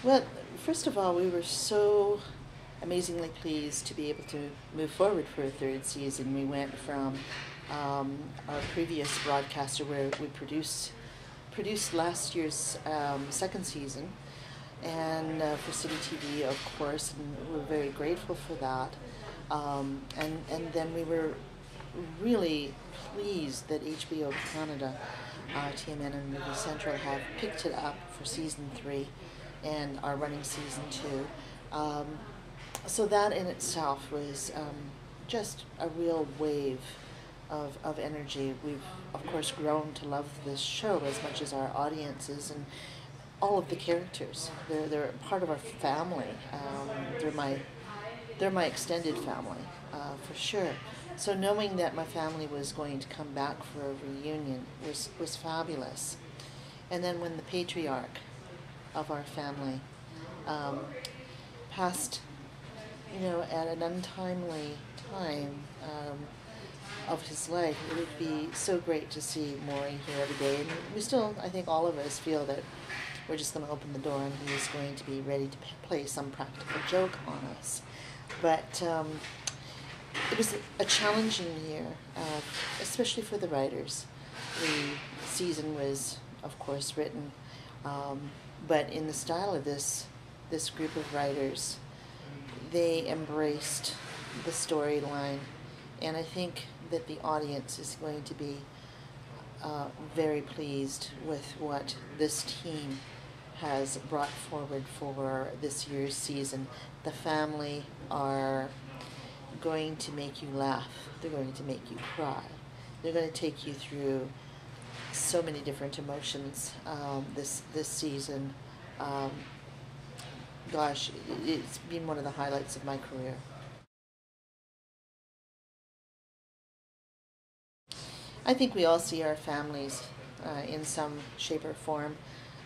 Well, first of all, we were so amazingly pleased to be able to move forward for a third season. We went from our previous broadcaster, where we produced last year's second season, and for City TV, of course, and we're very grateful for that. And then we were really pleased that HBO Canada, TMN and Movie Central have picked it up for season 3 and are running season 2. So that in itself was just a real wave of energy. We've, of course, grown to love this show as much as our audiences and all of the characters. They're part of our family. They're my extended family, for sure. So knowing that my family was going to come back for a reunion was fabulous. And then when the patriarch of our family passed, at an untimely time of his life, it would be so great to see Maury here every day. And we still, I think all of us feel that we're just going to open the door and he's going to be ready to play some practical joke on us. But it was a challenging year, especially for the writers. The season was, of course, written, but in the style of this group of writers, they embraced the storyline, and I think that the audience is going to be very pleased with what this team has brought forward for this year's season. The family are going to make you laugh. They're going to make you cry. They're going to take you through so many different emotions this season. Gosh, it's been one of the highlights of my career. I think we all see our families in some shape or form.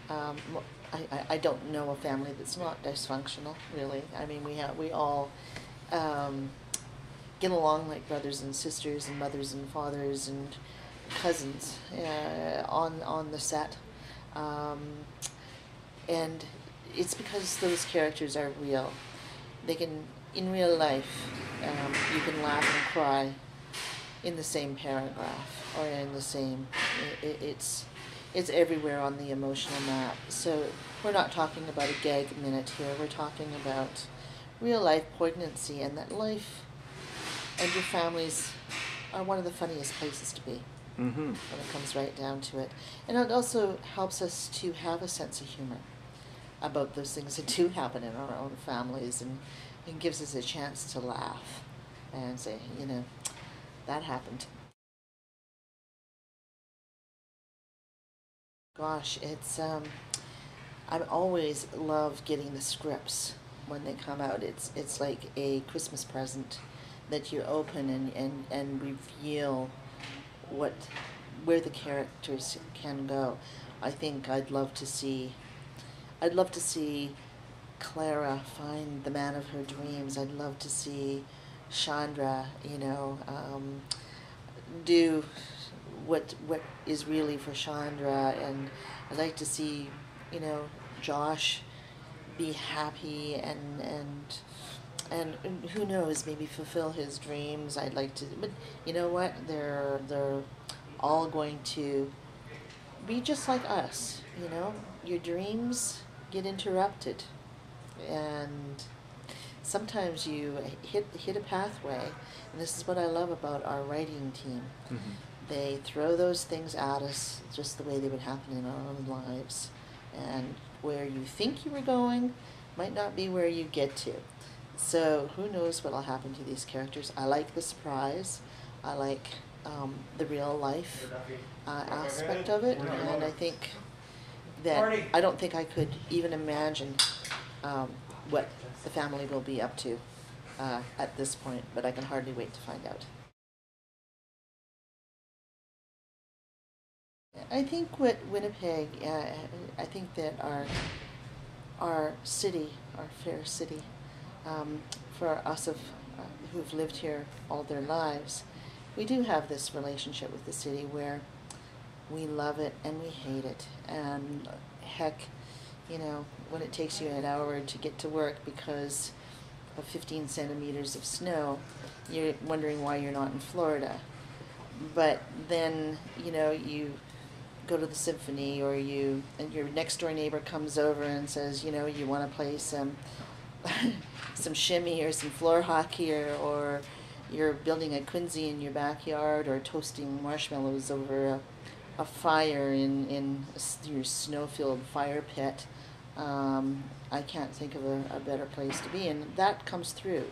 I don't know a family that's not dysfunctional, really. I mean, we all get along like brothers and sisters and mothers and fathers and cousins on the set. And it's because those characters are real. They can, in real life, you can laugh and cry in the same paragraph or in the same, it's everywhere on the emotional map. So we're not talking about a gag minute here. We're talking about real life poignancy, and that life and your families are one of the funniest places to be when it comes right down to it. And it also helps us to have a sense of humor about those things that do happen in our own families, and it gives us a chance to laugh and say, that happened. Gosh, it's I always love getting the scripts when they come out. It's like a Christmas present that you open and reveal where the characters can go. I think I'd love to see Clara find the man of her dreams. I'd love to see Chandra, do what is really for Chandra, and I'd like to see, Josh be happy and who knows, maybe fulfill his dreams. I'd like to, but you know what? They're all going to be just like us. Your dreams get interrupted, and sometimes you hit a pathway, and this is what I love about our writing team. Mm-hmm. They throw those things at us just the way they would happen in our own lives, and where you think you were going might not be where you get to. So who knows what will happen to these characters. I like the surprise. I like the real life aspect of it, and I think that I don't think I could even imagine what the family will be up to at this point, but I can hardly wait to find out. I think what Winnipeg, I think that our city, our fair city, for us who've lived here all their lives, we do have this relationship with the city where we love it and we hate it. And heck, you know, when it takes you an hour to get to work because of 15 centimeters of snow, you're wondering why you're not in Florida. But then, you know, you go to the symphony, or and your next door neighbor comes over and says, you know, you want to play some some shimmy or some floor hockey, or you're building a quinzhee in your backyard, or toasting marshmallows over a fire in your snow-filled fire pit. I can't think of a better place to be, and that comes through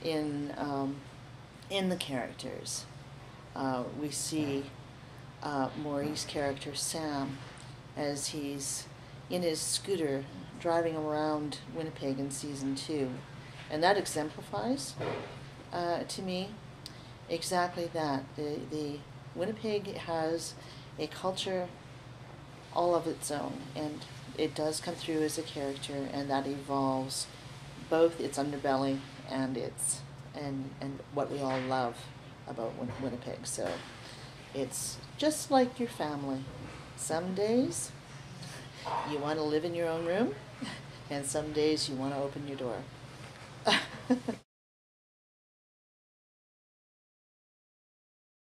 in the characters. We see Maurice's character Sam as he's in his scooter driving around Winnipeg in season 2, and that exemplifies to me exactly that. The Winnipeg has a culture all of its own, and it does come through as a character, and that evolves both its underbelly and and what we all love about Winnipeg. So it's just like your family. Some days you want to live in your own room, and some days you want to open your door.